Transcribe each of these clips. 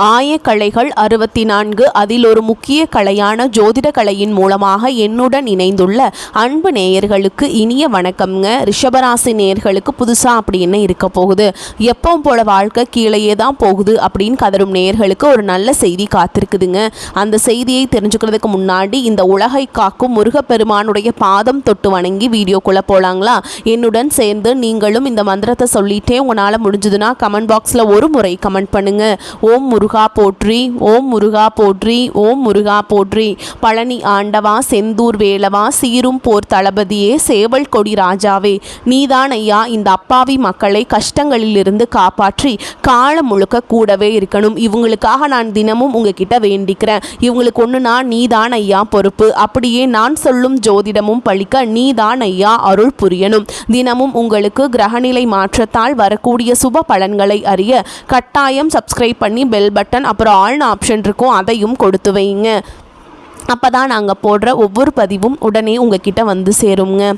ஆயக்கலைகள் 64 அதில் ஒரு முக்கிய கலையான ஜோதிட கலையின் மூலமாக என்னுடன் இணைந்துள்ள அன்பு நேயர்களுக்கு இனிய வணக்கம்ங்க. ரிஷபராசி நேயர்களுக்கு புதுசாக அப்படி என்ன இருக்க போகுது, எப்பவும் போல வாழ்க்கை கீழேயே தான் போகுது அப்படின்னு கதரும் நேயர்களுக்கு ஒரு நல்ல செய்தி காத்திருக்குதுங்க. அந்த செய்தியை தெரிஞ்சுக்கிறதுக்கு முன்னாடி இந்த உலகை காக்கும் முருகப்பெருமானுடைய பாதம் தொட்டு வணங்கி வீடியோக்குள்ளே போகலாங்களா? என்னுடன் சேர்ந்து நீங்களும் இந்த மந்திரத்தை சொல்லிட்டே உங்களால் முடிஞ்சதுன்னா கமெண்ட் பாக்ஸில் ஒரு முறை கமெண்ட் பண்ணுங்க. ஓம் முருகா போற்றி, ஓம் முருகா போற்றி, ஓம் முருகா போற்றி. பழனி ஆண்டவா, செந்தூர் வேலவா, சீரும் போர் தளபதியே, சேவல் கொடி ராஜாவே, நீதான் ஐயா இந்த அப்பாவி மக்களை கஷ்டங்களிலிருந்து காப்பாற்றி காலம் முழுக்க கூடவே இருக்கணும். இவங்களுக்காக நான் தினமும் உங்ககிட்ட வேண்டிக்கிறேன். இவங்களுக்கு ஒன்றுனா நீதான் ஐயா பொறுப்பு. அப்படியே நான் சொல்லும் ஜோதிடமும் பழிக்க நீதான் ஐயா அருள் புரியணும். தினமும் உங்களுக்கு கிரகநிலை மாற்றத்தால் வரக்கூடிய சுப பலன்களை அறிய கட்டாயம் சப்ஸ்கிரைப் பண்ணி பெல் பட்டன் அப்புறம் ஆல்னு ஆப்ஷன் இருக்கும், அதையும் கொடுத்து வைங்க. அப்போ தான் நாங்கள் போடுற ஒவ்வொரு பதிவும் உடனே உங்ககிட்ட வந்து சேருங்க.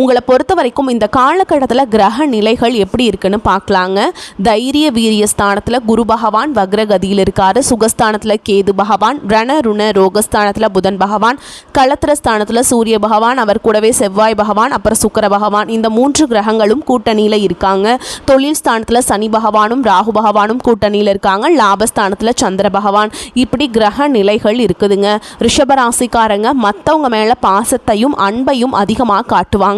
உங்களை பொறுத்த வரைக்கும் இந்த காலகட்டத்தில் கிரக நிலைகள் எப்படி இருக்குன்னு பார்க்கலாங்க. தைரிய வீரிய ஸ்தானத்தில் குரு பகவான் வக்ரகதியில் இருக்கார். சுகஸ்தானத்தில் கேது பகவான், ரண ருண ரோகஸ்தானத்தில் புதன் பகவான், களத்திர ஸ்தானத்தில் சூரிய பகவான், அவர் கூடவே செவ்வாய் பகவான், அப்புறம் சுக்கர பகவான், இந்த 3 கிரகங்களும் கூட்டணியில் இருக்காங்க. தொழில் ஸ்தானத்தில் சனி பகவானும் ராகு பகவானும் கூட்டணியில் இருக்காங்க. லாபஸ்தானத்தில் சந்திர பகவான். இப்படி கிரக நிலைகள் இருக்குதுங்க. ரிஷபராசிக்காரங்க மற்றவங்க மேலே பாசத்தையும் அன்பையும் அதிகமாக காட்டுவாங்க.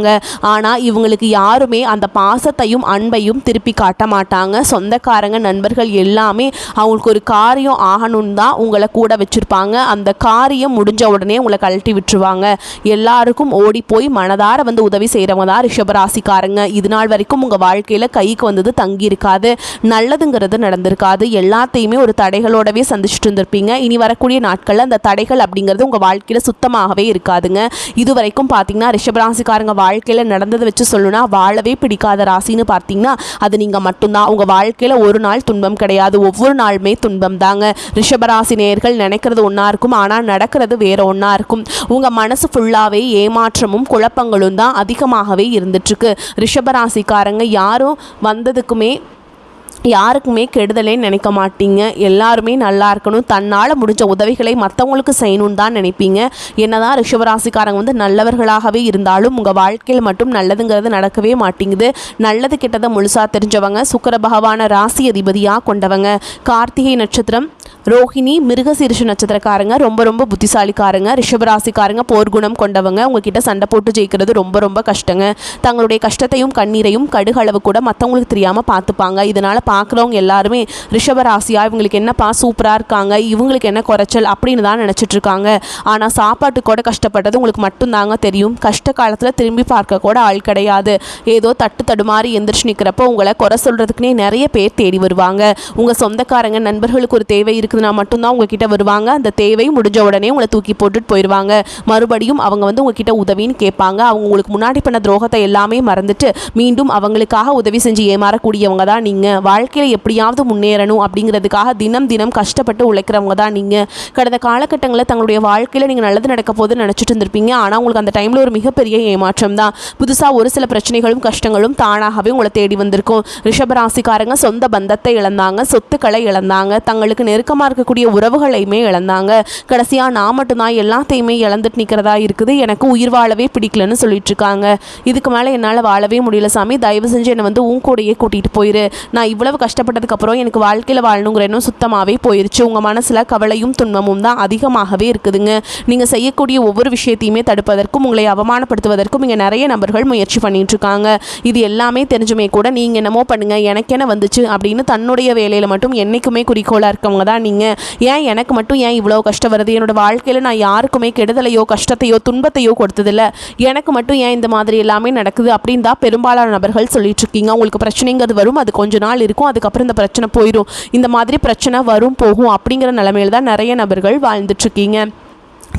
ஆனால் இவங்களுக்கு யாருமே அந்த பாசத்தையும் அன்பையும் திருப்பி காட்ட மாட்டாங்க. சொந்தக்காரங்க நண்பர்கள் எல்லாமே அவங்களுக்கு ஒரு காரியம் ஆகணும்னு தான் உங்களை கூட வச்சுருப்பாங்க. அந்த காரியம் முடிஞ்ச உடனே உங்களை கழட்டி விட்டுருவாங்க. எல்லாருக்கும் ஓடி போய் மனதார வந்து உதவி செய்கிறவங்க தான் ரிஷபராசிக்காரங்க. இது நாள் வரைக்கும் உங்கள் வாழ்க்கையில் கைக்கு வந்தது தங்கி இருக்காது, நல்லதுங்கிறது நடந்திருக்காது. எல்லாத்தையுமே ஒரு தடைகளோடவே சந்திச்சுட்டு இருந்திருப்பீங்க. இனி வரக்கூடிய நாட்களில் அந்த தடைகள் அப்படிங்கிறது உங்கள் வாழ்க்கையில் சுத்தமாகவே இருக்காதுங்க. இது வரைக்கும் பார்த்தீங்கன்னா ரிஷபராசிக்காரங்க வாழ்க்கையில் நடந்ததை வச்சு சொல்லணும்னா வாழவே பிடிக்காத ராசின்னு பார்த்தீங்கன்னா அது நீங்கள் மட்டும்தான். உங்கள் வாழ்க்கையில் ஒரு நாள் துன்பம் கிடையாது, ஒவ்வொரு நாளுமே துன்பம் தாங்க. ரிஷபராசி நேயர்கள் நினைக்கிறது ஒன்றா இருக்கும், ஆனால் நடக்கிறது வேற ஒன்றா இருக்கும். உங்கள் மனசு ஃபுல்லாகவே ஏமாற்றமும் குழப்பங்களும் தான் அதிகமாகவே இருந்துட்டுருக்கு. ரிஷபராசிக்காரங்க யாரும் வந்ததுக்குமே யாருக்குமே கெடுதலே நினைக்க மாட்டீங்க. எல்லாருமே நல்லா இருக்கணும், தன்னால் முடிஞ்ச உதவிகளை மற்றவங்களுக்கு செய்யணும்னு தான் நினைப்பீங்க. என்னதான் ரிஷபராசிக்காரங்க வந்து நல்லவர்களாகவே இருந்தாலும் உங்கள் வாழ்க்கையில் மட்டும் நல்லதுங்கிறது நடக்கவே மாட்டேங்குது. நல்லது கெட்டதை முழுசாக தெரிஞ்சவங்க, சுக்கிர பகவான ராசி அதிபதியாக கொண்டவங்க. கார்த்திகை நட்சத்திரம், ரோஹிணி, மிருகசீரிஷ நட்சத்திரக்காரங்க ரொம்ப ரொம்ப புத்திசாலிக்காரங்க. ரிஷபராசிக்காரங்க போர்க்குணம் கொண்டவங்க. உங்ககிட்ட சண்டை போட்டு ஜெயிக்கிறது ரொம்ப ரொம்ப கஷ்டங்க. தங்களுடைய கஷ்டத்தையும் கண்ணீரையும் கடுகளவு கூட மற்றவங்களுக்கு தெரியாமல் பார்த்துப்பாங்க. இதனால் பார்க்குறவங்க எல்லாருமே ரிஷபராசியா இவங்களுக்கு என்னப்பா சூப்பராக இருக்காங்க, இவங்களுக்கு என்ன குறைச்சல் அப்படின்னு தான் நினச்சிட்டு இருக்காங்க. ஆனால் சாப்பாட்டுக்கு கூட கஷ்டப்பட்டது உங்களுக்கு மட்டும்தாங்க தெரியும். கஷ்ட காலத்தில் திரும்பி பார்க்க கூட ஆள் கிடையாது. ஏதோ தட்டு தடுமாறி எந்திரிச்சு நிற்கிறப்போ உங்களை குறை சொல்கிறதுக்குனே நிறைய பேர் தேடி வருவாங்க. உங்கள் சொந்தக்காரங்க நண்பர்களுக்கு ஒரு தேவை இருக்குதுன்னா மட்டும்தான் உங்ககிட்ட வருவாங்க. அந்த தேவை முடிஞ்ச உடனே உங்களை தூக்கி போட்டுட்டு போயிடுவாங்க. மறுபடியும் அவங்க வந்து உங்ககிட்ட உதவின்னு கேட்பாங்க. அவங்க உங்களுக்கு முன்னாடி பண்ண துரோகத்தை எல்லாமே மறந்துட்டு மீண்டும் அவங்களுக்காக உதவி செஞ்சு ஏமாறக்கூடியவங்க தான் நீங்கள். வாழ்க்கையில் எப்படியாவது முன்னேறணும் அப்படிங்கிறதுக்காக தினம் தினம் கஷ்டப்பட்டு உழைக்கிறவங்க தான் நீங்கள். கடந்த காலகட்டங்களில் தங்களுடைய வாழ்க்கையில் நீங்கள் நல்லது நடக்க போதுன்னு நினச்சிட்டு இருந்திருப்பீங்க. ஆனால் உங்களுக்கு அந்த டைமில் ஒரு மிகப்பெரிய ஏமாற்றம் தான். புதுசாக ஒரு சில பிரச்சனைகளும் கஷ்டங்களும் தானாகவே உங்களை தேடி வந்திருக்கும். ரிஷபராசிக்காரங்க சொந்த பந்தத்தை இழந்தாங்க, சொத்துக்களை இழந்தாங்க, தங்களுக்கு நெருக்கமாக இருக்கக்கூடிய உறவுகளையுமே இழந்தாங்க. கடைசியாக நான் மட்டும்தான் எல்லாத்தையுமே இழந்துட்டு நிற்கிறதா இருக்குது, எனக்கு உயிர் வாழவே பிடிக்கலன்னு சொல்லிட்டு இருக்காங்க. இதுக்கு மேலே என்னால் வாழவே முடியல சாமி, தயவு செஞ்சு என்னை வந்து உன் கூடையே கூட்டிகிட்டு போயிரு. நான் இவ்வளவு கஷ்டப்பட்டதுக்கப்புறம் எனக்கு வாழ்க்கையில் வாழணுங்கிற எண்ணம் சுத்தமாகவே போயிடுச்சு. உங்கள் மனசில் கவலையும் துன்பமும் தான் அதிகமாகவே இருக்குதுங்க. நீங்கள் செய்யக்கூடிய ஒவ்வொரு விஷயத்தையுமே தடுப்பதற்கும் உங்களை அவமானப்படுத்துவதற்கும் இங்கே நிறைய நபர்கள் முயற்சி பண்ணிட்டு இருக்காங்க. இது எல்லாமே தெரிஞ்சுமே கூட நீங்கள் என்னமோ பண்ணுங்க, எனக்கு என்ன வந்துச்சு அப்படின்னு தன்னுடைய வேலையில் மட்டும் என்றைக்குமே குறிக்கோளாக இருக்கவங்க தான் நீங்கள். ஏன் எனக்கு மட்டும் ஏன் இவ்வளோ கஷ்டம் வருது, என்னோட வாழ்க்கையில் நான் யாருக்குமே கெடுதலையோ கஷ்டத்தையோ துன்பத்தையோ கொடுத்ததில்லை, எனக்கு மட்டும் ஏன் இந்த மாதிரி எல்லாமே நடக்குது அப்படின்னு தான் பெரும்பாலான நபர்கள் சொல்லிட்டு இருக்கீங்க. உங்களுக்கு பிரச்சனைங்கிறது வரும், அது கொஞ்ச நாள் இருக்கும், அதுக்கப்புறம் இந்த பிரச்சனை போயிடும். இந்த மாதிரி பிரச்சனை வரும் போகும் அப்படிங்கிற நிலைமையில தான் நிறைய நபர்கள் வாழ்ந்துட்டுருக்கீங்க.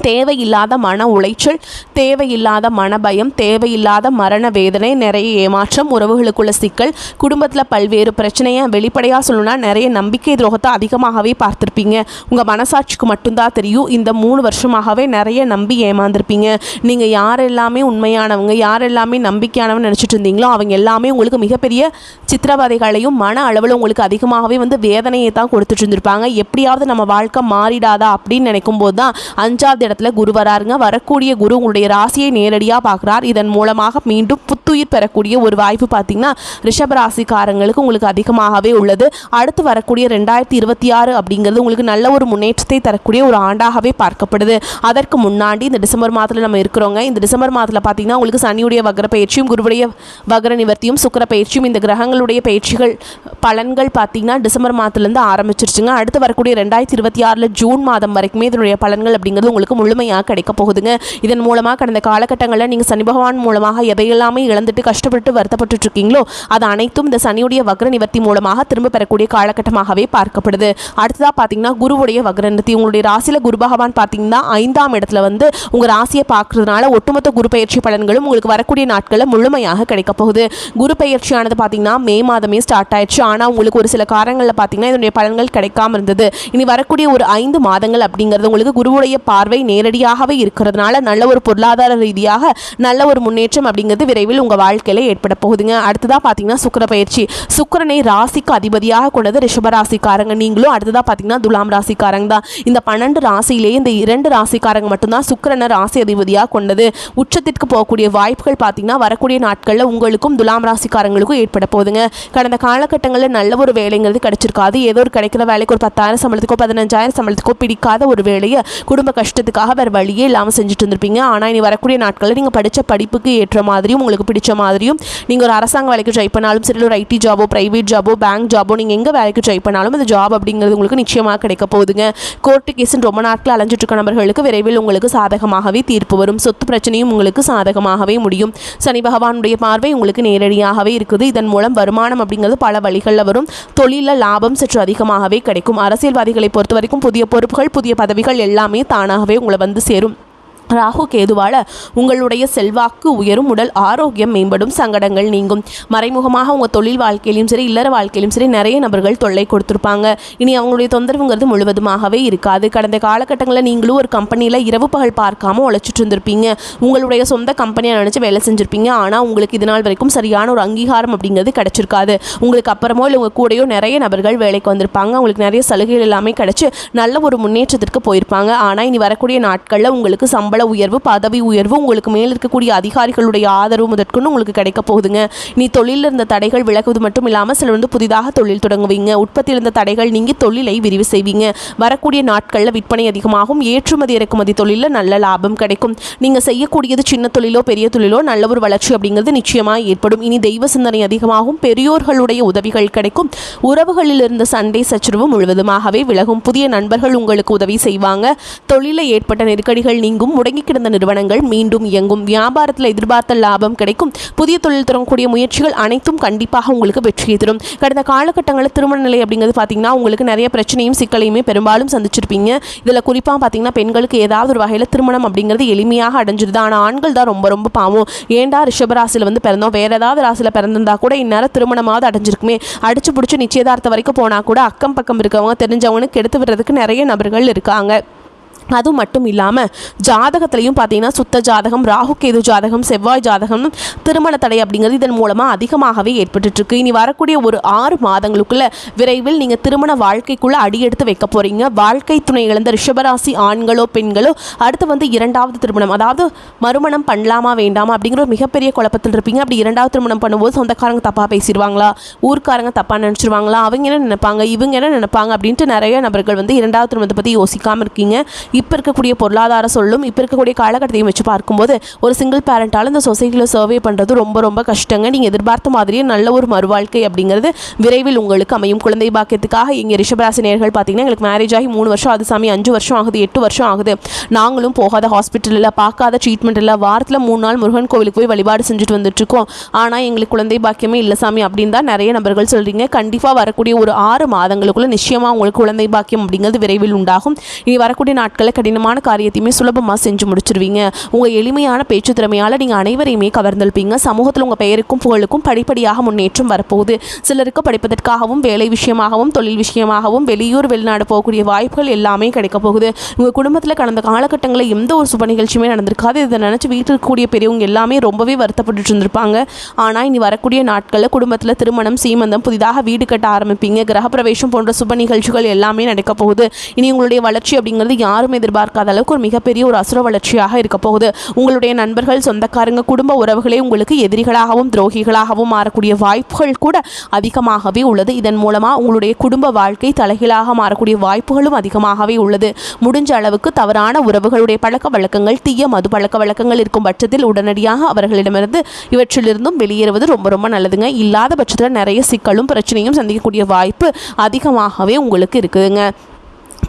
தேவையில்லாத மன உளைச்சல், தேவையில்லாத மனபயம், தேவையில்லாத மரண வேதனை, நிறைய ஏமாற்றம், உறவுகளுக்குள்ள சிக்கல், குடும்பத்தில் பல்வேறு பிரச்சனையை வெளிப்படையாக சொல்லணும்னா நிறைய நம்பிக்கை துரோகத்தை அதிகமாகவே பார்த்துருப்பீங்க. உங்கள் மனசாட்சிக்கு மட்டும்தான் தெரியும். இந்த 3 வருஷமாகவே நிறைய நம்பி ஏமாந்துருப்பீங்க. நீங்கள் யாரெல்லாமே உண்மையானவங்க, யாரெல்லாமே நம்பிக்கையானவங்க நினச்சிட்டு இருந்தீங்களோ அவங்க எல்லாமே உங்களுக்கு மிகப்பெரிய சித்திரவதைகளையும் மன அளவில் உங்களுக்கு அதிகமாகவே வேதனையை தான் கொடுத்துட்டு இருந்திருப்பாங்க. எப்படியாவது நம்ம வாழ்க்கை மாறிடாதா அப்படின்னு நினைக்கும் போது தான் 5வது இடத்துல குரு வராருங்க. வரக்கூடிய குரு உங்களுடைய ராசியை நேரடியாக பார்க்குறார். இதன் மூலமாக மீண்டும் புத்துயிர் பெறக்கூடிய ஒரு வாய்ப்பு பார்த்தீங்கன்னா ரிஷபராசிக்காரங்களுக்கு உங்களுக்கு அதிகமாகவே உள்ளது. அடுத்து வரக்கூடிய 2026 அப்படிங்கிறது உங்களுக்கு நல்ல ஒரு முன்னேற்றத்தை தரக்கூடிய ஒரு ஆண்டாகவே பார்க்கப்படுது. அதற்கு முன்னாடி இந்த டிசம்பர் மாதத்தில் நம்ம இருக்கிறோங்க. இந்த டிசம்பர் மாதத்தில் பார்த்தீங்கன்னா உங்களுக்கு சனியுடைய வக்ர பயிற்சியும் குருவுடைய வக்ர நிவர்த்தியும் சுக்கிர பயிற்சியும் இந்த கிரகங்களுடைய பயிற்சிகள் பலன்கள் பார்த்தீங்கன்னா டிசம்பர் மாதத்துலேருந்து ஆரம்பிச்சிருச்சுங்க. அடுத்து வரக்கூடிய 2026 ஜூன் மாதம் வரைக்குமே இதனுடைய பலன்கள் அப்படிங்கிறது உங்களுக்கு முழுமையாக கிடைக்க போகுதுங்க. இதன் மூலமாக கடந்த காலகட்டங்களில் நீங்கள் சனி பகவான் மூலமாக எதையெல்லாமே இழந்துட்டு கஷ்டப்பட்டு வருத்தப்பட்டு இருக்கீங்களோ அது அனைத்தும் இந்த சனியுடைய வக்ர நிவர்த்தி மூலமாக திரும்ப பெறக்கூடிய காலகட்டமாகவே பார்க்கப்படுது. அடுத்ததாக பார்த்தீங்கன்னா குருவுடைய வக்ர நிவர்த்தி உங்களுடைய ராசியில் குரு பகவான் பார்த்தீங்கன்னா 5ஆம் இடத்துல உங்கள் ராசியை பார்க்கறதுனால ஒட்டுமொத்த குரு பயிற்சி பலன்களும் உங்களுக்கு வரக்கூடிய நாட்களில் முழுமையாக கிடைக்க போகுது. குரு பயிற்சியானது பார்த்தீங்கன்னா மே மாதமே ஸ்டார்ட் ஆயிடுச்சு. ஆனால் உங்களுக்கு ஒரு சில காரணங்களில் பார்த்தீங்கன்னா இதனுடைய பலன்கள் கிடைக்காம இருந்தது. இனி வரக்கூடிய ஒரு 5 மாதங்கள் அப்படிங்கிறது உங்களுக்கு குருவுடைய பார்வை நேரடியாகவே இருக்கிறதுனால நல்ல ஒரு பொருளாதார ரீதியாக நல்ல ஒரு முன்னேற்றம் அப்படிங்கிறது விரைவில் உங்கள் வாழ்க்கையில் ஏற்பட போகுதுங்க. அடுத்ததாக பார்த்தீங்கன்னா சுக்கிர பயிற்சி. சுக்கிரனை ராசிக்கு அதிபதியாக கொண்டது ரிஷபராசிக்காரங்க. நீங்களும் அடுத்ததாக பார்த்தீங்கன்னா துலாம் ராசிக்காரங்க தான். இந்த 12 ராசியிலேயே இந்த 2 ராசிக்காரங்க மட்டும்தான் சுக்கிரனை ராசி அதிபதியாக கொண்டது. உச்சத்திற்கு போகக்கூடிய வாய்ப்புகள் பார்த்தீங்கன்னா வரக்கூடிய நாட்களில் உங்களுக்கும் துலாம் ராசிக்காரங்களுக்கும் ஏற்பட போகுதுங்க. கடந்த காலகட்டங்களில் நல்ல ஒரு வேலைங்கிறது கிடைச்சிருக்காது. ஏதோ ஒரு கிடைக்கிற வேலைக்கு ஒரு 10,000 சம்பளத்துக்கோ 15,000 சம்பளத்துக்கோ பிடிக்காத ஒரு வேலையை குடும்ப கஷ்டத்துக்காக வேறு வழியே இல்லாமல் செஞ்சுட்டு இருந்திருப்பீங்க. ஆனால் இனி வரக்கூடிய நாட்களில் நீங்கள் படித்த படிப்புக்கு ஏற்ற மாதிரியும் உங்களுக்கு பிடிச்ச மாதிரியும் நீங்கள் ஒரு அரசாங்க வேலைக்கு ட்ரை பண்ணாலும் சரி, ஒரு ஐடி ஜாபோ, பிரைவேட் ஜாபோ, பேங்க் ஜாபோ, நீங்கள் எங்கே வேலைக்கு ட்ரை பண்ணாலும் அந்த ஜாப் அப்படிங்கிறது உங்களுக்கு நிச்சயமாக கிடைக்க போகுதுங்க. கோர்ட்டு கேஸுன்னு ரொம்ப நாட்கள் அலைஞ்சிட்டு இருக்க நபர்களுக்கு விரைவில் உங்களுக்கு சாதகமாகவே தீர்ப்பு வரும். சொத்து பிரச்சனையும் உங்களுக்கு சாதகமாகவே முடியும். சனி பகவானுடைய பார்வை உங்களுக்கு நேரடியாகவே இருக்குது. இதன் மூலம் வருமானம் அப்படிங்கிறது பல வழிகளில் வரும். தொழிலில் லாபம் சற்று அதிகமாகவே கிடைக்கும். அரசியல்வாதிகளை பொறுத்த வரைக்கும் புதிய பொறுப்புகள், புதிய பதவிகள் எல்லாமே தானாகவே உங்களை சேரும். ராகு கேதுவால் உங்களுடைய செல்வாக்கு உயரும், உடல் ஆரோக்கியம் மேம்படும், சங்கடங்கள் நீங்கும். மறைமுகமாக உங்கள் தொழில் வாழ்க்கையிலும் சரி, இல்லற வாழ்க்கையிலும் சரி நிறைய நபர்கள் தொல்லை கொடுத்துருப்பாங்க. இனி அவங்களுடைய தொந்தரவுங்கிறது முழுவதுமாகவே இருக்காது. கடந்த காலகட்டங்களில் நீங்களும் ஒரு கம்பெனியில் இரவு பகல் பார்க்காம உழைச்சிட்டு இருந்திருப்பீங்க. உங்களுடைய சொந்த கம்பெனியை நினச்சி வேலை செஞ்சுருப்பீங்க. ஆனால் உங்களுக்கு இது நாள் வரைக்கும் சரியான ஒரு அங்கீகாரம் அப்படிங்கிறது கிடச்சிருக்காது. உங்களுக்கு அப்புறமோ இல்லை உங்கள் கூடயோ நிறைய நபர்கள் வேலைக்கு வந்திருப்பாங்க. உங்களுக்கு நிறைய சலுகைகள் எல்லாமே கிடச்சி நல்ல ஒரு முன்னேற்றத்திற்கு போயிருப்பாங்க. ஆனால் இனி வரக்கூடிய நாட்களில் உங்களுக்கு சம்பள உயர்வு, பதவி உயர்வு, உங்களுக்கு மேல் இருக்கக்கூடிய அதிகாரிகளுடைய ஆதரவு முதற்கொண்டு உங்களுக்கு கிடைக்க போகுதுங்க. நீ தொழிலில் இருந்த தடைகள் விலகுவது மட்டும் இல்லாமல் சிலர் புதிதாக தொழில் தொடங்குவீங்க. உற்பத்தியில் இருந்த தடைகள் நீங்கி தொழிலை விரிவு செய்வீங்க. வரக்கூடிய நாட்களில் விற்பனை அதிகமாகும். ஏற்றுமதி இறக்குமதி தொழிலில் நல்ல லாபம் கிடைக்கும். நீங்கள் செய்யக்கூடியது சின்ன தொழிலோ பெரிய தொழிலோ நல்ல ஒரு வளர்ச்சி அப்படிங்கிறது நிச்சயமாக ஏற்படும். இனி தெய்வ சிந்தனை அதிகமாகும். பெரியோர்களுடைய உதவிகள் கிடைக்கும். உறவுகளில் இருந்த சண்டை சச்சரவு முழுவதுமாகவே விலகும். புதிய நண்பர்கள் உங்களுக்கு உதவி செய்வாங்க. தொழிலில் ஏற்பட்ட நெருக்கடிகள் நீங்கும். முடங்கி கிடந்த நிறுவனங்கள் மீண்டும் இயங்கும். வியாபாரத்தில் எதிர்பார்த்த லாபம் கிடைக்கும். புதிய தொழில் தொடங்கக்கூடிய முயற்சிகள் அனைத்தும் கண்டிப்பாக உங்களுக்கு வெற்றியை தரும். கடந்த காலகட்டங்களில் திருமண நிலை அப்படிங்கிறது பார்த்தீங்கன்னா உங்களுக்கு நிறைய பிரச்சனையும் சிக்கலையுமே பெரும்பாலும் சந்திச்சிருப்பீங்க. இதில் குறிப்பாக பார்த்தீங்கன்னா பெண்களுக்கு ஏதாவது ஒரு வகையில் திருமணம் அப்படிங்கிறது எளிமையாக அடைஞ்சிருது. ஆனால் ஆண்கள் தான் ரொம்ப ரொம்ப பாவம். ஏண்டா ரிஷபராசியில் பிறந்தோம், வேறு ஏதாவது ராசியில் பிறந்திருந்தா கூட இந்நேரம் திருமணமாவது அடைஞ்சிருக்குமே, அடிச்சு பிடிச்சி நிச்சயதார்த்தம் வரைக்கும் போனால் கூட அக்கம் பக்கம் இருக்கவங்க தெரிஞ்சவனுக்கு எடுத்து விடுறதுக்கு நிறைய நபர்கள் இருக்காங்க. அது மட்டும் இல்லாமல் ஜாதகத்திலையும் பார்த்தீங்கன்னா சுத்த ஜாதகம், ராகு கேது ஜாதகம், செவ்வாய் ஜாதகம், திருமண தடை அப்படிங்கிறது இதன் மூலமாக அதிகமாகவே ஏற்பட்டுருக்கு. இனி வரக்கூடிய ஒரு 6 மாதங்களுக்குள்ள விரைவில் நீங்கள் திருமண வாழ்க்கைக்குள்ளே அடியெடுத்து வைக்க போகிறீங்க. வாழ்க்கை துணை இழந்த ரிஷபராசி ஆண்களோ பெண்களோ அடுத்து 2வது திருமணம், அதாவது மறுமணம் பண்ணலாமா வேண்டாமா அப்படிங்கிற ஒரு மிகப்பெரிய குழப்பத்தில் இருப்பீங்க. அப்படி 2வது திருமணம் பண்ணும்போது சொந்தக்காரங்க தப்பாக பேசிடுவாங்களா, ஊர்க்காரங்க தப்பாக நினச்சிருவாங்களா, அவங்க என்ன நினைப்பாங்க, இவங்க என்ன நினைப்பாங்க அப்படின்ட்டு நிறைய நபர்கள் 2வது திருமணத்தை பற்றி யோசிக்காமல் இருக்கீங்க. இப்போ இருக்கக்கூடிய பொருளாதார சொல்லும் இப்போ இருக்கக்கூடிய காலகட்டத்தையும் வச்சு பார்க்கும்போது ஒரு சிங்கிள் பேரண்டால் இந்த சொசைட்டியில் சர்வே பண்ணுறது ரொம்ப ரொம்ப கஷ்டங்க. நீங்கள் எதிர்பார்த்த மாதிரியே நல்ல ஒரு மறுவாழ்க்கை அப்படிங்கிறது விரைவில் உங்களுக்கு அமையும். குழந்தை பாக்கியத்துக்காக எங்கள் ரிஷபராசி நேயர்கள் பார்த்தீங்கன்னா எங்களுக்கு மேரேஜ் ஆகி 3 வருஷம் ஆகுது சாமி, 5 வருஷம் ஆகுது, 8 வருஷம் ஆகுது, நாங்களும் போகாத ஹாஸ்பிட்டலில் பார்க்காத ட்ரீட்மெண்ட் இல்லை, வாரத்தில் 3 நாள் முருகன் கோவிலுக்கு போய் வழிபாடு செஞ்சுட்டு வந்துட்டுருக்கோம், ஆனால் எங்களுக்கு குழந்தை பாக்கியமே இல்லை சாமி அப்படின்னு தான் நிறைய நபர்கள் சொல்கிறீங்க. கண்டிப்பாக வரக்கூடிய ஒரு 6 மாதங்களுக்குள்ள நிச்சயமாக உங்களுக்கு குழந்தை பாக்கியம் அப்படிங்கிறது விரைவில் உண்டாகும். இனி வரக்கூடிய நாட்கள் நாட்களில் கடினமான காரியத்தையுமே சுலபமாக செஞ்சு முடிச்சிருவீங்க. உங்கள் எளிமையான பேச்சு திறமையால் நீங்கள் அனைவரையுமே கவர்ந்திருப்பீங்க. சமூகத்தில் உங்கள் பெயருக்கும் புகழுக்கும் படிப்படியாக முன்னேற்றம் வரப்போகுது. சிலருக்கு படிப்பதற்காகவும் வேலை விஷயமாகவும் தொழில் விஷயமாகவும் வெளியூர் வெளிநாடு போகக்கூடிய வாய்ப்புகள் எல்லாமே கிடைக்க போகுது. உங்கள் குடும்பத்தில் கடந்த காலகட்டங்களில் எந்த ஒரு சுப நிகழ்ச்சியுமே நடந்திருக்காது. இதை நினச்சி வீட்டில் இருக்கக்கூடிய பெரியவங்க எல்லாமே ரொம்பவே வருத்தப்பட்டு இருந்திருப்பாங்க. ஆனால் இனி வரக்கூடிய நாட்களில் குடும்பத்தில் திருமணம், சீமந்தம், புதிதாக வீடு கட்ட ஆரம்பிப்பீங்க. கிரகப்பிரவேசம் போன்ற சுப நிகழ்ச்சிகள் எல்லாமே நடக்க போகுது. இனி உங்களுடைய வளர்ச்சி அப்படிங்கிறது யாரும் எதிர்பார்க்காத அளவுக்கு ஒரு மிகப்பெரிய ஒரு அசுர வளர்ச்சியாக இருக்க போகுது. உங்களுடைய நண்பர்கள், சொந்தக்காரங்க, குடும்ப உறவுகளே உங்களுக்கு எதிரிகளாகவும் துரோகிகளாகவும் மாறக்கூடிய வாய்ப்புகள் கூட அதிகமாகவே உள்ளது. இதன் மூலமாக உங்களுடைய குடும்ப வாழ்க்கை தலைகீழாக மாறக்கூடிய வாய்ப்புகளும் அதிகமாகவே உள்ளது. முடிஞ்ச அளவுக்கு தவறான உறவுகளுடைய பழக்க வழக்கங்கள், தீய மது பழக்க வழக்கங்கள் இருக்கும் பட்சத்தில் உடனடியாக அவர்களிடமிருந்து இவற்றிலிருந்தும் வெளியேறுவது ரொம்ப ரொம்ப நல்லதுங்க. இல்லாத பட்சத்தில் நிறைய சிக்கலும் பிரச்சனையும் சந்திக்கக்கூடிய வாய்ப்பு அதிகமாகவே உங்களுக்கு இருக்குதுங்க.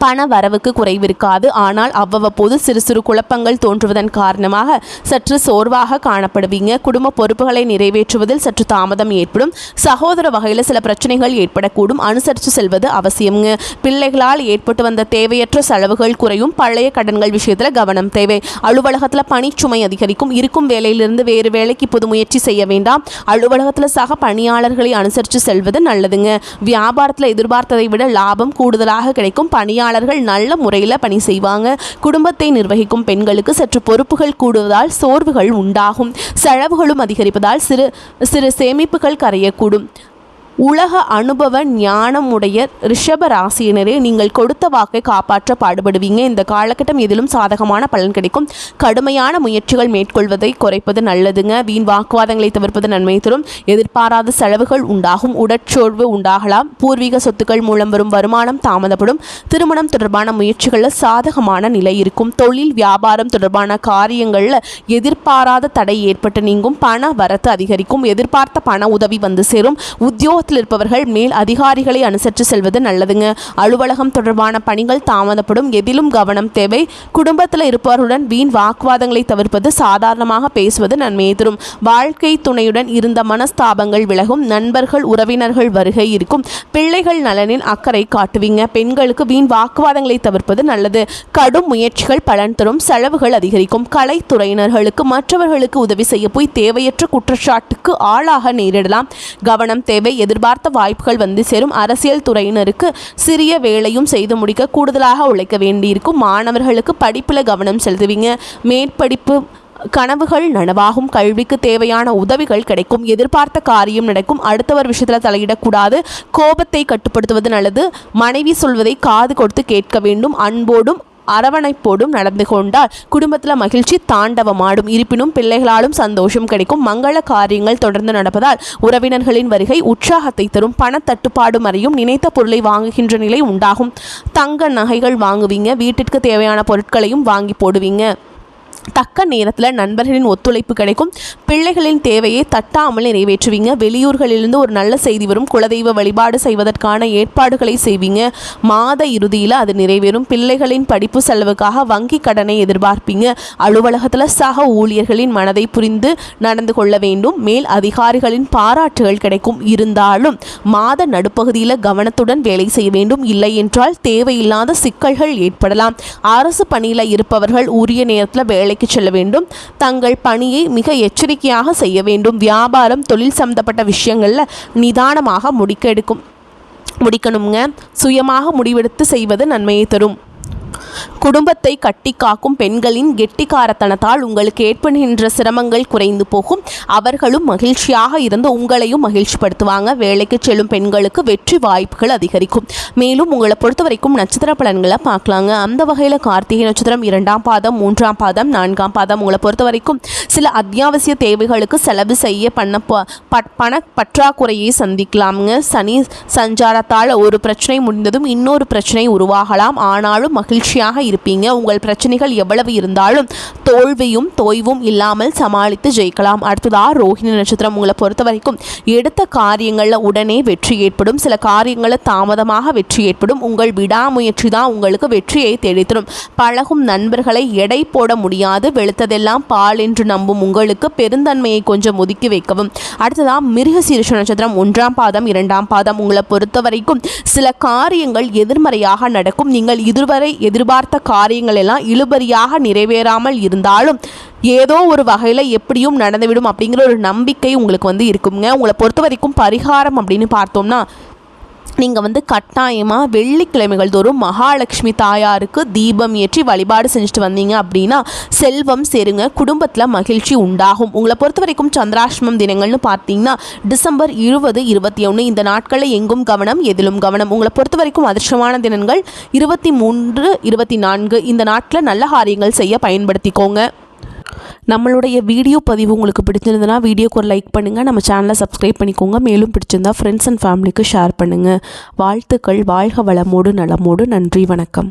பண வரவுக்கு குறைவு இருக்காது. ஆனால் அவ்வப்போது சிறு சிறு குழப்பங்கள் தோன்றுவதன் காரணமாக சற்று சோர்வாக காணப்படுவீங்க. குடும்ப பொறுப்புகளை நிறைவேற்றுவதில் சற்று தாமதம் ஏற்படும். சகோதர வகையில் சில பிரச்சனைகள் ஏற்படக்கூடும். அனுசரித்து செல்வது அவசியம்ங்க. பிள்ளைகளால் ஏற்பட்டு வந்த தேவையற்ற செலவுகள் குறையும். பழைய கடன்கள் விஷயத்தில் கவனம் தேவை. அலுவலகத்தில் பணிச்சுமை அதிகரிக்கும். இருக்கும் வேலையிலிருந்து வேறு வேலைக்கு புது முயற்சி செய்ய வேண்டாம். அலுவலகத்தில் சக பணியாளர்களை அனுசரித்து செல்வது நல்லதுங்க. வியாபாரத்தில் எதிர்பார்த்ததை விட லாபம் கூடுதலாக கிடைக்கும். பணியாளர்கள் நல்ல முறையில் பணி செய்வாங்க. குடும்பத்தை நிர்வகிக்கும் பெண்களுக்கு சற்று பொறுப்புகள் கூடுவதால் சோர்வுகள் உண்டாகும். செலவுகளும் அதிகரிப்பதால் சிறு சிறு சேமிப்புகள் கரையக்கூடும். உலக அனுபவ ஞானமுடைய ரிஷப ராசியினரே, நீங்கள் கொடுத்த வாக்கை காப்பாற்ற பாடுபடுவீங்க. இந்த காலகட்டம் எதிலும் சாதகமான பலன் கிடைக்கும். கடுமையான முயற்சிகள் மேற்கொள்வதை குறைப்பது நல்லதுங்க. வீண் வாக்குவாதங்களை தவிர்ப்பது நன்மை தரும். எதிர்பாராத செலவுகள் உண்டாகும். உடற்சோர்வு உண்டாகலாம். பூர்வீக சொத்துக்கள் மூலம் வரும் வருமானம் தாமதப்படும். திருமணம் தொடர்பான முயற்சிகளில் சாதகமான நிலை இருக்கும். தொழில் வியாபாரம் தொடர்பான காரியங்களில் எதிர்பாராத தடை ஏற்பட்டு நீங்கும். பண வரத்து அதிகரிக்கும். எதிர்பார்த்த பண உதவி வந்து சேரும். உத்தியோக இருப்பவர்கள் மேல் அதிகாரிகளை அனுசரித்து செல்வது நல்லதுங்க. அலுவலகம் தொடர்பான பணிகள் தாமதப்படும். எதிலும் கவனம் தேவை. குடும்பத்தில் இருப்பவர்களுடன் வீண் வாக்குவாதங்களை தவிர்ப்பது, சாதாரணமாக பேசுவது நன்மையை தரும். வாழ்க்கை துணையுடன் இருந்த மனஸ்தாபங்கள் விலகும். நண்பர்கள், உறவினர்கள் வருகை இருக்கும். பிள்ளைகள் நலனில் அக்கறை காட்டுவீங்க. பெண்களுக்கு வீண் வாக்குவாதங்களை தவிர்ப்பது நல்லது. கடும் முயற்சிகள் பலன் தரும். செலவுகள் அதிகரிக்கும். கலைத்துறையினர்களுக்கு மற்றவர்களுக்கு உதவி செய்ய போய் தேவையற்ற குற்றச்சாட்டுக்கு ஆளாக நேரிடலாம். கவனம் தேவை. எதிர்பார்த்த வாய்ப்புகள் வந்து சேரும். அரசியல் துறையினருக்கு சிறிய வேலையும் செய்து முடிக்க கூடுதலாக உழைக்க வேண்டியிருக்கும். மாணவர்களுக்கு படிப்பில் கவனம் செலுத்துவீங்க. மேற்படிப்பு கனவுகள் நனவாகும். கல்விக்கு தேவையான உதவிகள் கிடைக்கும். எதிர்பார்த்த காரியம் நடக்கும். அடுத்தவர் விஷயத்தில் தலையிடக்கூடாது. கோபத்தை கட்டுப்படுத்துவது நல்லது. மனைவி சொல்வதை காது கொடுத்து கேட்க வேண்டும். அன்போடும் அரவணைப்போடும் நடந்து கொண்டால் குடும்பத்தில் மகிழ்ச்சி தாண்டவமாடும். இருப்பினும் பிள்ளைகளாலும் சந்தோஷம் கிடைக்கும். மங்கள காரியங்கள் தொடர்ந்து நடப்பதால் உறவினர்களின் வருகை உற்சாகத்தை தரும். பணத்தட்டுப்பாடு மறையும். நினைத்த பொருளை வாங்குகின்ற நிலை உண்டாகும். தங்க நகைகள் வாங்குவீங்க. வீட்டிற்கு தேவையான பொருட்களையும் வாங்கி போடுவீங்க. தக்க நேரத்தில் நண்பர்களின் ஒத்துழைப்பு கிடைக்கும். பிள்ளைகளின் தேவையை தட்டாமல் நிறைவேற்றுவீங்க. வெளியூர்களிலிருந்து ஒரு நல்ல செய்தி வரும். குலதெய்வ வழிபாடு செய்வதற்கான ஏற்பாடுகளை செய்வீங்க. மாத இறுதியில் அது நிறைவேறும். பிள்ளைகளின் படிப்பு செலவுக்காக வங்கி கடனை எதிர்பார்ப்பீங்க. அலுவலகத்தில் சக ஊழியர்களின் மனதை புரிந்து நடந்து கொள்ள வேண்டும். மேல் அதிகாரிகளின் பாராட்டுகள் கிடைக்கும். இருந்தாலும் மாத நடுப்பகுதியில் கவனத்துடன் வேலை செய்ய வேண்டும். இல்லை என்றால் தேவையில்லாத சிக்கல்கள் ஏற்படலாம். அரசு பணியில் இருப்பவர்கள் உரிய நேரத்தில் வேலை செல்ல வேண்டும். தங்கள் பணியை மிக எச்சரிக்கையாக செய்ய வேண்டும். வியாபாரம், தொழில் சம்பந்தப்பட்ட விஷயங்களில் நிதானமாக முடிக்கணுங்க. சுயமாக முடிவெடுத்து செய்வது நன்மையை தரும். குடும்பத்தை கட்டி காக்கும் பெண்களின் கெட்டிக்காரத்தனத்தால் உங்களுக்கு ஏற்படுகின்ற சிரமங்கள் குறைந்து போகும். அவர்களும் மகிழ்ச்சியாக இருந்து உங்களையும் மகிழ்ச்சிப்படுத்துவாங்க. வேலைக்கு செல்லும் பெண்களுக்கு வெற்றி வாய்ப்புகள் அதிகரிக்கும். மேலும் உங்களை பொறுத்த வரைக்கும் நட்சத்திர பலன்களை பார்க்கலாங்க. அந்த வகையில் கார்த்திகை நட்சத்திரம் 2ஆம் பாதம், 3ஆம் பாதம், 4ஆம் பாதம் உங்களை பொறுத்த வரைக்கும் சில அத்தியாவசிய தேவைகளுக்கு செலவு செய்ய பண பற்றாக்குறையை சந்திக்கலாமுங்க. சனி சஞ்சாரத்தால் ஒரு பிரச்சனை முடிந்ததும் இன்னொரு பிரச்சனை உருவாகலாம். ஆனாலும் மகிழ்ச்சியாக இருப்பீங்க. உங்கள் பிரச்சனைகள் எவ்வளவு இருந்தாலும் தோல்வியும் தோய்வும் இல்லாமல் சமாளித்து ஜெயிக்கலாம். அடுத்ததாக ரோஹிணி நட்சத்திரம் உங்களை பொறுத்த வரைக்கும் எடுத்த காரியங்களில் உடனே வெற்றி ஏற்படும். சில காரியங்களில் தாமதமாக வெற்றி ஏற்படும். உங்கள் விடாமுயற்சி தான் உங்களுக்கு வெற்றியை தேடித்தரும். பழகும் நண்பர்களை எடை போட முடியாது. வெளுத்ததெல்லாம் பால் என்று நம்பும் உங்களுக்கு பெருந்தன்மையை கொஞ்சம் ஒதுக்கி வைக்கவும். அடுத்ததாக மிருகசீரிஷ நட்சத்திரம் 1ஆம் பாதம், 2ஆம் பாதம் உங்களை பொறுத்த வரைக்கும் சில காரியங்கள் எதிர்மறையாக நடக்கும். நீங்கள் இதுவரை எதிர்பார்த்த காரியங்கள் எல்லாம் இழுபறியாக நிறைவேறாமல் இருந்தாலும் ஏதோ ஒரு வகையில் எப்படியும் நடந்துவிடும் அப்படிங்கிற ஒரு நம்பிக்கை உங்களுக்கு வந்து இருக்குங்க. உங்களை பொறுத்த வரைக்கும் பரிகாரம் அப்படின்னு பார்த்தோம்னா, நீங்கள் கட்டாயமாக வெள்ளிக்கிழமைகள் தோறும் மகாலட்சுமி தாயாருக்கு தீபம் ஏற்றி வழிபாடு செஞ்சுட்டு வந்தீங்க அப்படின்னா செல்வம் சேருங்க, குடும்பத்தில் மகிழ்ச்சி உண்டாகும். உங்களை பொறுத்த வரைக்கும் சந்திராஷ்டமம் தினங்கள்னு பார்த்தீங்கன்னா டிசம்பர் 20, 21 இந்த நாட்களில் எங்கும் கவனம், எதிலும் கவனம். உங்களை பொறுத்த வரைக்கும் அதிர்ஷ்டமான தினங்கள் 23, 24 இந்த நாட்டில் நல்ல காரியங்கள் செய்ய பயன்படுத்திக்கோங்க. நம்மளுடைய வீடியோ பதிவு உங்களுக்கு பிடிச்சிருந்ததுன்னா வீடியோக்கு ஒரு லைக் பண்ணுங்கள், நம்ம சேனலை சப்ஸ்கிரைப் பண்ணிக்கோங்க. மேலும் பிடிச்சிருந்தா ஃப்ரெண்ட்ஸ் அண்ட் ஃபேமிலிக்கு ஷேர் பண்ணுங்கள். வாழ்த்துக்கள். வாழ்க வளமோடு நலமோடு. நன்றி, வணக்கம்.